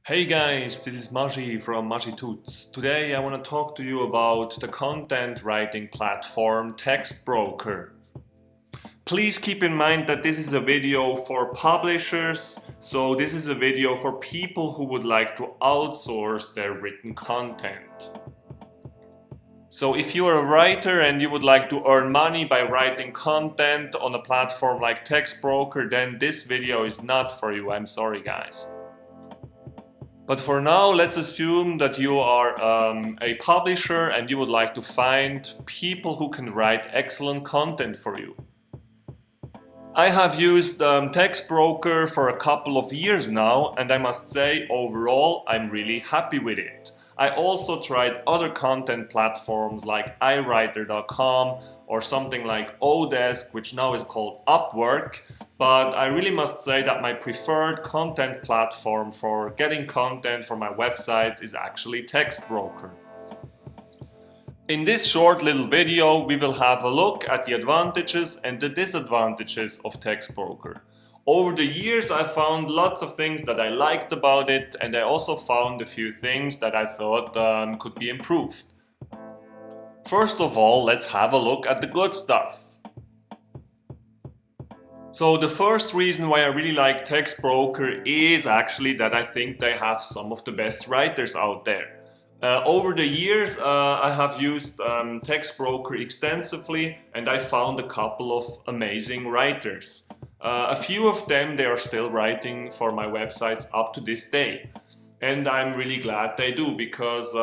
Hey guys, this is Maji from Maji Toots. Today I want to talk to you about the content writing platform Textbroker. Please keep in mind that this is a video for publishers, so this is a video for people who would like to outsource their written content. So if you are a writer and you would like to earn money by writing content on a platform like Textbroker, then this video is not for you. I'm sorry guys. But for now, let's assume that you are a publisher and you would like to find people who can write excellent content for you. I have used Textbroker for a couple of years now, and I must say overall I'm really happy with it. I also tried other content platforms like iWriter.com or something like Odesk, which now is called Upwork. But I really must say that my preferred content platform for getting content for my websites is actually Textbroker. In this short little video, we will have a look at the advantages and the disadvantages of Textbroker. Over the years, I found lots of things that I liked about it, and I also found a few things that I thought could be improved. First of all, let's have a look at the good stuff. So the first reason why I really like Textbroker is actually that I think they have some of the best writers out there. Over the years I have used Textbroker extensively, and I found a couple of amazing writers. A few of them, they are still writing for my websites up to this day. And I'm really glad they do, because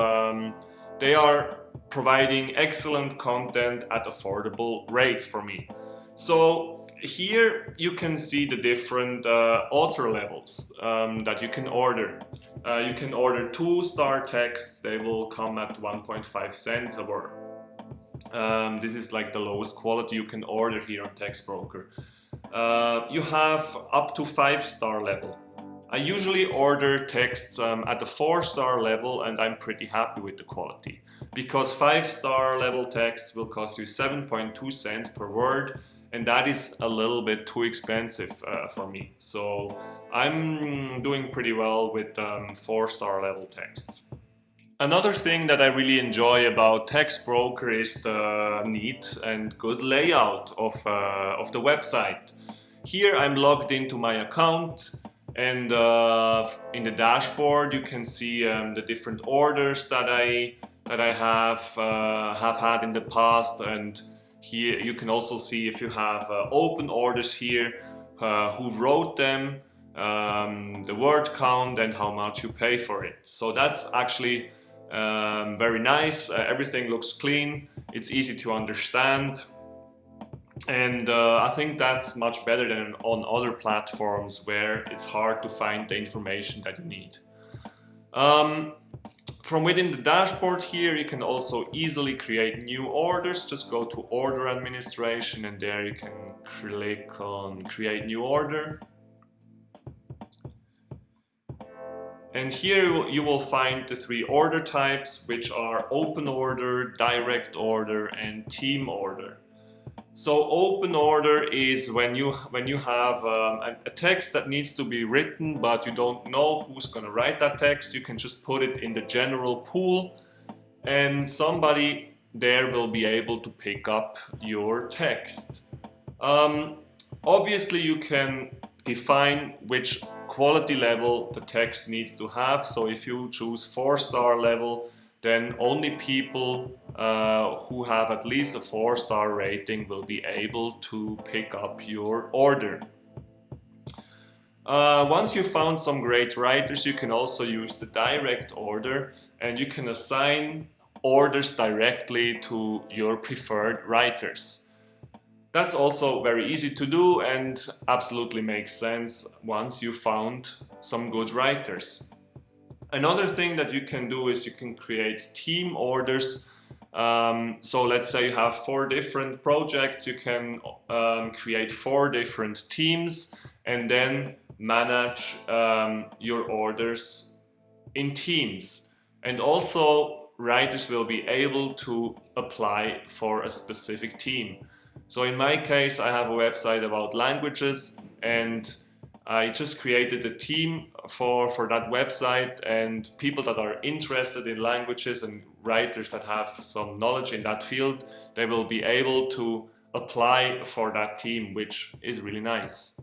they are providing excellent content at affordable rates for me. So here you can see the different author levels that you can order. You can order 2-star texts, they will come at 1.5 cents a word. This is like the lowest quality you can order here on Textbroker. You have up to 5-star level. I usually order texts at the 4-star level, and I'm pretty happy with the quality. Because 5-star level texts will cost you 7.2 cents per word, and that is a little bit too expensive for me. So I'm doing pretty well with 4-star level texts. Another thing that I really enjoy about Textbroker is the neat and good layout of the website. Here I'm logged into my account, and in the dashboard you can see the different orders that I have had in the past, and here you can also see if you have open orders here, who wrote them, the word count, and how much you pay for it. So that's actually very nice. Everything looks clean, it's easy to understand, and I think that's much better than on other platforms where it's hard to find the information that you need. From within the dashboard here, you can also easily create new orders. Just go to Order Administration, and there you can click on Create New Order. And here you will find the 3 order types, which are Open Order, Direct Order, and Team Order. So open order is when you have a text that needs to be written, but you don't know who's going to write that text. You can just put it in the general pool, and somebody there will be able to pick up your text. Obviously you can define which quality level the text needs to have. So if you choose 4-star level, then only people who have at least a 4-star rating will be able to pick up your order. Once you found some great writers, you can also use the direct order, and you can assign orders directly to your preferred writers. That's also very easy to do and absolutely makes sense once you found some good writers. Another thing that you can do is you can create team orders. So let's say you have 4 different projects, you can create 4 different teams and then manage your orders in teams. And also writers will be able to apply for a specific team. So in my case, I have a website about languages, and I just created a team for that website, and people that are interested in languages and writers that have some knowledge in that field, they will be able to apply for that team, which is really nice.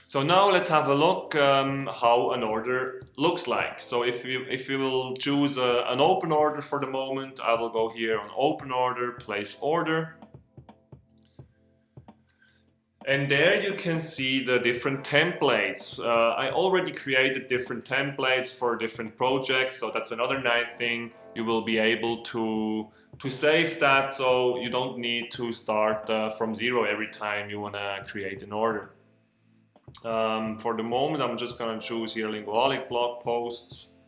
So now let's have a look how an order looks like. So if you will choose an open order for the moment, I will go here on open order, place order. And there you can see the different templates. I already created different templates for different projects, so that's another nice thing. You will be able to save that, so you don't need to start from zero every time you want to create an order. For the moment, I'm just going to choose here Lingualic blog posts.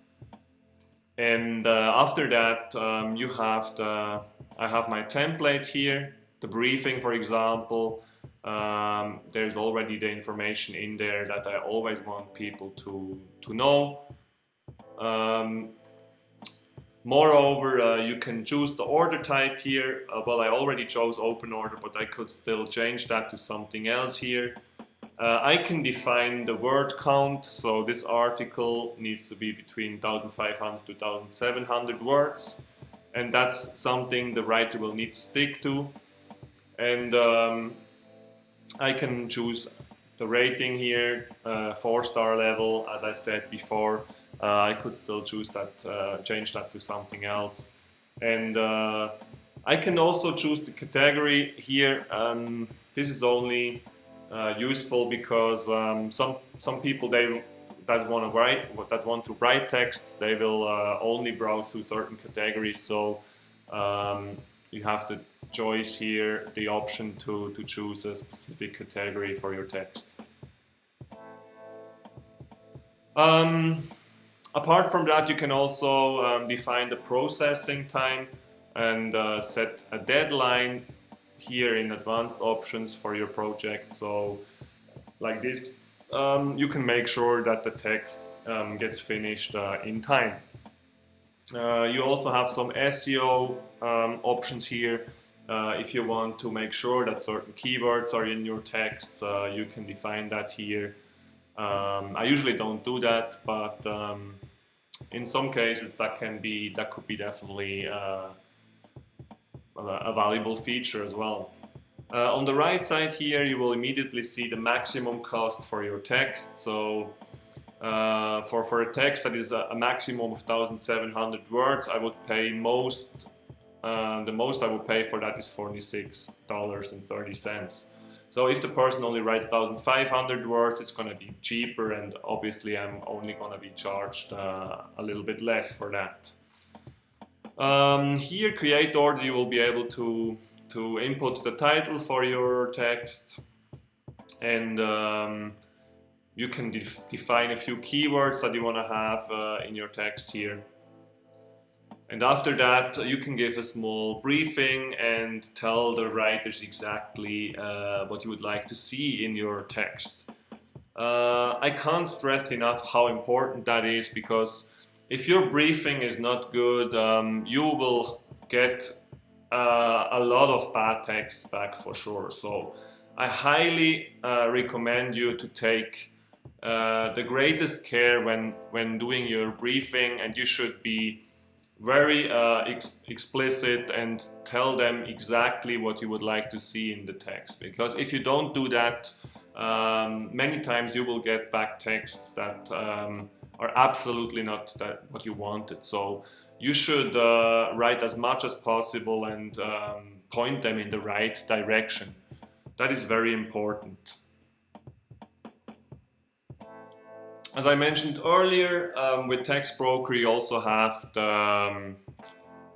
And after that, I have my template here, the briefing, for example. There's already the information in there that I always want people to know. Moreover, you can choose the order type here. Well, I already chose open order, but I could still change that to something else here. I can define the word count, so this article needs to be between 1,500 to 1,700 words, and that's something the writer will need to stick to. And I can choose the rating here, 4-star level, as I said before. I could still choose that, change that to something else. And I can also choose the category here. This is only useful because some people that want to write texts, they will only browse through certain categories. So you have the choice here, the option to choose a specific category for your text. Apart from that, you can also define the processing time and set a deadline here in advanced options for your project. So like this, you can make sure that the text gets finished in time. You also have some SEO options here. If you want to make sure that certain keywords are in your text, you can define that here. I usually don't do that, but in some cases that could be definitely a valuable feature as well. On the right side here, you will immediately see the maximum cost for your text. So for a text that is a maximum of 1,700 words, I would pay the most I would pay for that is $46.30. So if the person only writes 1,500 words, it's going to be cheaper, and obviously I'm only going to be charged a little bit less for that. Here, create order, you will be able to input the title for your text, and you can define a few keywords that you want to have in your text here. And after that, you can give a small briefing and tell the writers exactly what you would like to see in your text. I can't stress enough how important that is, because if your briefing is not good, you will get a lot of bad texts back for sure. So I highly recommend you to take the greatest care when doing your briefing, and you should be very explicit and tell them exactly what you would like to see in the text. Because if you don't do that, many times you will get back texts that are absolutely not what you wanted. So you should write as much as possible and point them in the right direction. That is very important. As I mentioned earlier, with Textbroker you also have the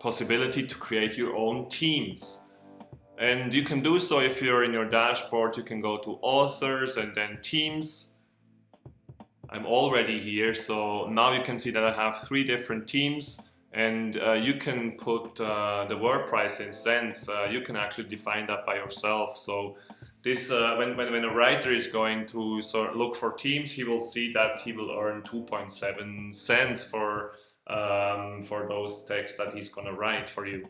possibility to create your own teams. And you can do so if you're in your dashboard. You can go to authors and then teams. I'm already here, so now you can see that I have 3 different teams, and you can put the word price in cents. You can actually define that by yourself. So this, when a writer is going to look for teams, he will see that he will earn 2.7 cents for those texts that he's going to write for you.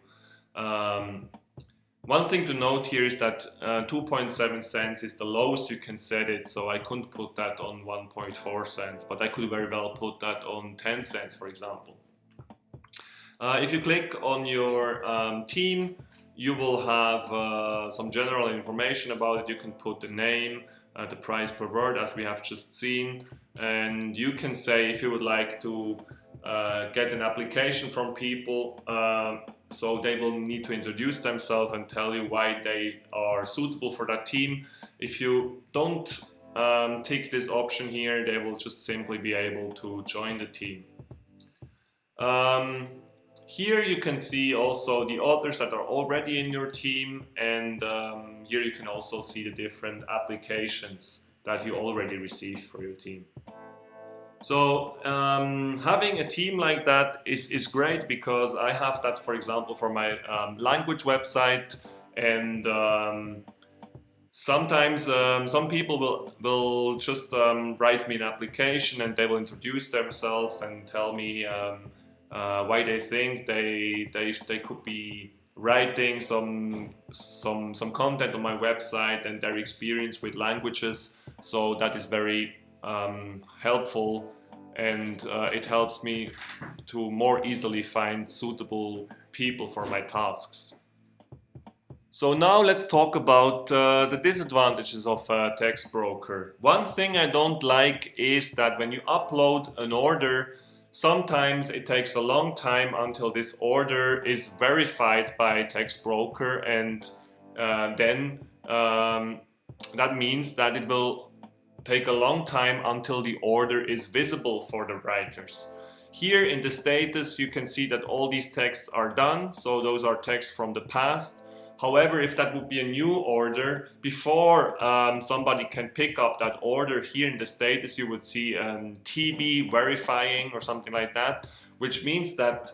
One thing to note here is that 2.7 cents is the lowest you can set it, so I couldn't put that on 1.4 cents, but I could very well put that on 10 cents, for example. If you click on your team, you will have some general information about it. You can put the name, the price per word, as we have just seen, and you can say if you would like to get an application from people, so they will need to introduce themselves and tell you why they are suitable for that team. If you don't tick this option here, they will just simply be able to join the team. Here you can see also the others that are already in your team, and here you can also see the different applications that you already received for your team. So having a team like that is great, because I have that, for example, for my language website, and sometimes some people will just write me an application, and they will introduce themselves and tell me why they think they could be writing some content on my website and their experience with languages. So that is very helpful, and it helps me to more easily find suitable people for my tasks. So now let's talk about the disadvantages of Textbroker. One thing I don't like is that when you upload an order, sometimes it takes a long time until this order is verified by Textbroker, and then that means that it will take a long time until the order is visible for the writers. Here in the status you can see that all these texts are done, so those are texts from the past. However, if that would be a new order, before somebody can pick up that order, here in the status you would see TB verifying or something like that, which means that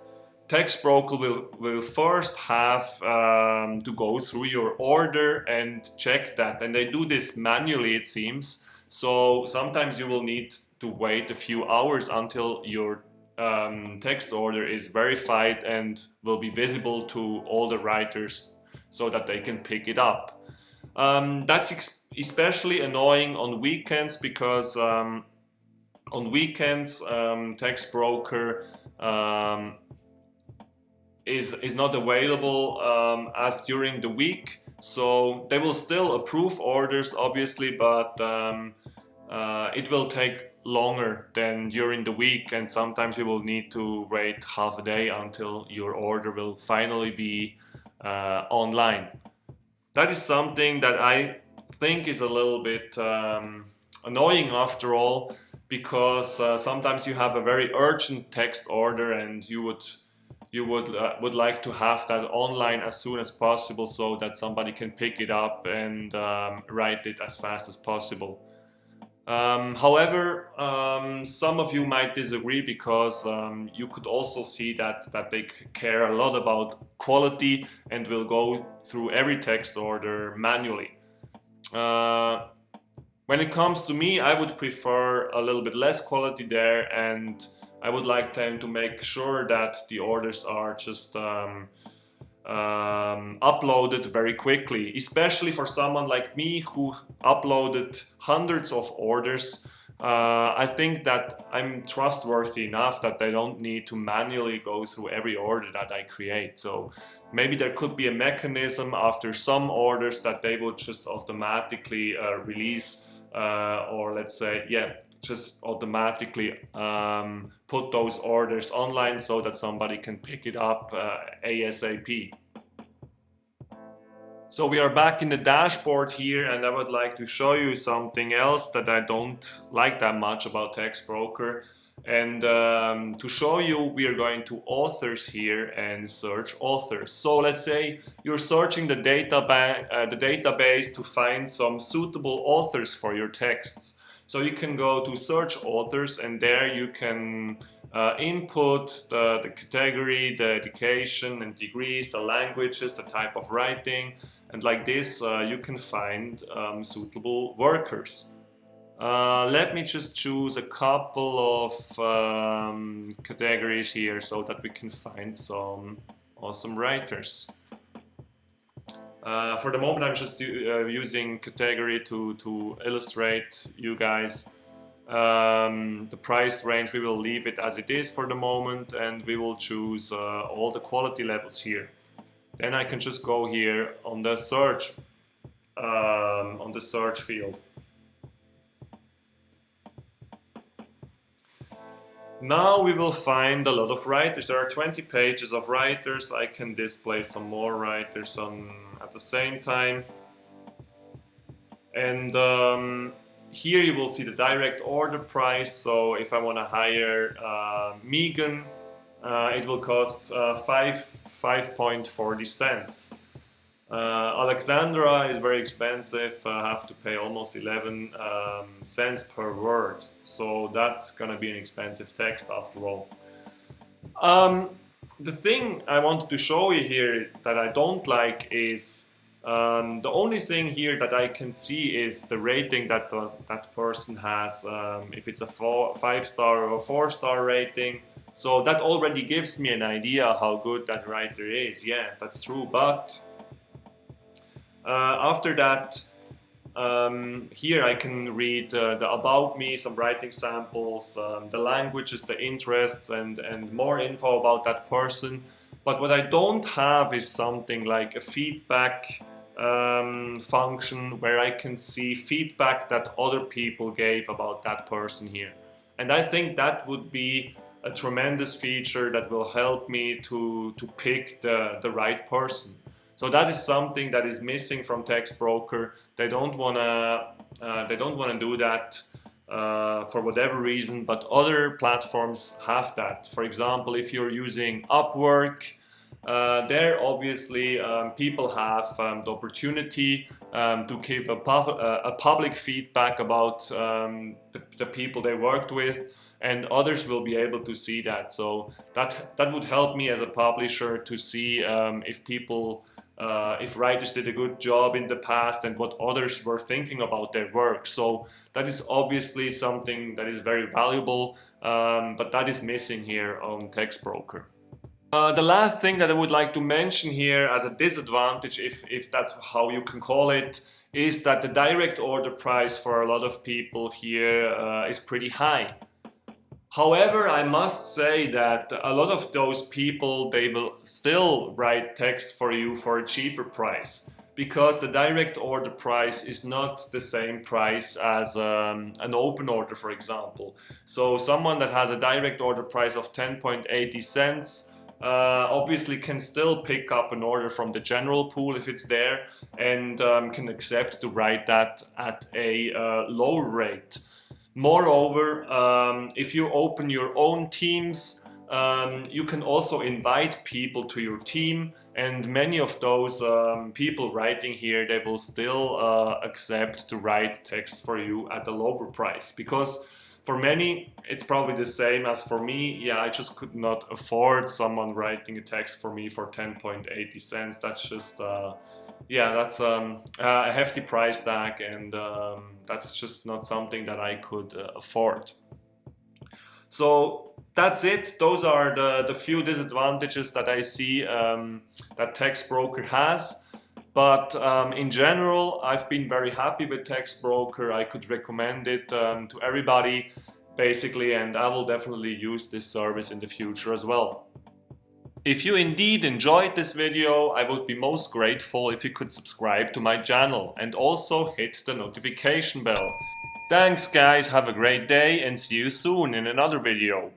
Textbroker will first have to go through your order and check that, and they do this manually, it seems. So sometimes you will need to wait a few hours until your text order is verified and will be visible to all the writers, so that they can pick it up. That's especially annoying on weekends, because on weekends Textbroker is not available as during the week. So they will still approve orders, obviously, but it will take longer than during the week, and sometimes you will need to wait half a day until your order will finally be online. That is something that I think is a little bit annoying after all, because sometimes you have a very urgent text order and you would like to have that online as soon as possible, so that somebody can pick it up and write it as fast as possible. However, some of you might disagree, because you could also see that they care a lot about quality and will go through every text order manually. When it comes to me, I would prefer a little bit less quality there, and I would like them to make sure that the orders are just uploaded very quickly, especially for someone like me who uploaded hundreds of orders. I think that I'm trustworthy enough that they don't need to manually go through every order that I create. So maybe there could be a mechanism after some orders that they would just automatically release, or let's say, just automatically put those orders online, so that somebody can pick it up ASAP. So we are back in the dashboard here, and I would like to show you something else that I don't like that much about Textbroker. And to show you, we are going to authors here and search authors. So let's say you're searching the database to find some suitable authors for your texts. So you can go to search authors, and there you can input the category, the education and degrees, the languages, the type of writing, and like this you can find suitable workers. Let me just choose a couple of categories here so that we can find some awesome writers. For the moment, I'm just using category to illustrate you guys. The price range, we will leave it as it is for the moment, and we will choose all the quality levels here. Then I can just go here on the search field. Now we will find a lot of writers. There are 20 pages of writers. I can display some more writers at the same time. And here you will see the direct order price. So if I want to hire Megan, it will cost 5.40 cents. Alexandra is very expensive. I have to pay almost 11 cents per word, so that's gonna be an expensive text after all. The thing I wanted to show you here that I don't like is the only thing here that I can see is the rating that that person has, if it's a 5-star or a 4-star rating. So that already gives me an idea how good that writer is. Yeah, that's true, but after that, here I can read the about me, some writing samples, the languages, the interests, and more info about that person. But what I don't have is something like a feedback function where I can see feedback that other people gave about that person here. And I think that would be a tremendous feature that will help me to pick the right person. So that is something that is missing from Textbroker. They don't wanna do that for whatever reason, but other platforms have that. For example, if you're using Upwork, there obviously people have the opportunity to give a public feedback about the people they worked with, and others will be able to see that. So that would help me as a publisher to see if writers did a good job in the past and what others were thinking about their work. So that is obviously something that is very valuable, but that is missing here on Textbroker. The last thing that I would like to mention here as a disadvantage, if that's how you can call it, is that the direct order price for a lot of people here is pretty high. However, I must say that a lot of those people, they will still write text for you for a cheaper price, because the direct order price is not the same price as an open order, for example. So someone that has a direct order price of 10.80 cents obviously can still pick up an order from the general pool if it's there, and can accept to write that at a lower rate. Moreover, if you open your own teams, you can also invite people to your team, and many of those people writing here, they will still accept to write text for you at a lower price, because for many it's probably the same as for me. Yeah, I just could not afford someone writing a text for me for 10.80 cents. That's just yeah, that's a hefty price tag, and that's just not something that I could afford. So that's it. Those are the few disadvantages that I see that Textbroker has. But in general, I've been very happy with Textbroker. I could recommend it to everybody, basically, and I will definitely use this service in the future as well. If you indeed enjoyed this video, I would be most grateful if you could subscribe to my channel and also hit the notification bell. Thanks guys, have a great day and see you soon in another video.